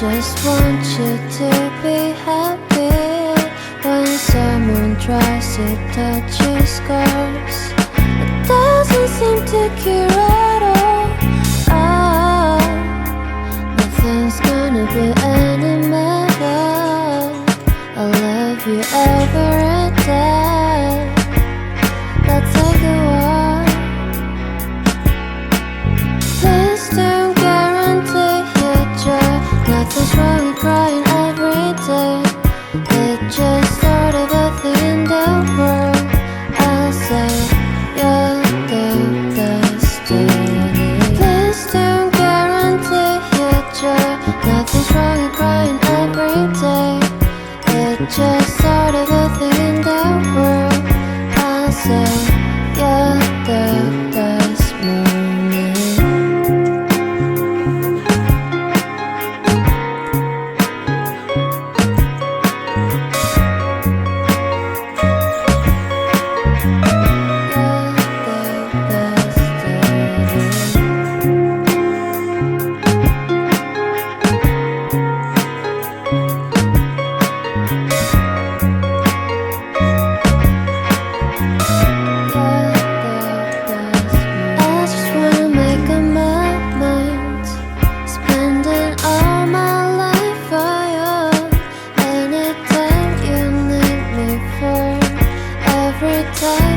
just want you to be happy. When someone tries to touch your scars, it doesn't seem to cure at all. Nothing's gonna be any better. I'll love you every day. Let's take a walk. Please don't guarantee your joy. Nothing's wrong with crying every day. It's just sort of a thing in the world. I'll say you're the destiny. Please don't guarantee your joy. Nothing's wrong with crying every day. It's just sort of a thing in the world. I'll say you're the best morning. Every time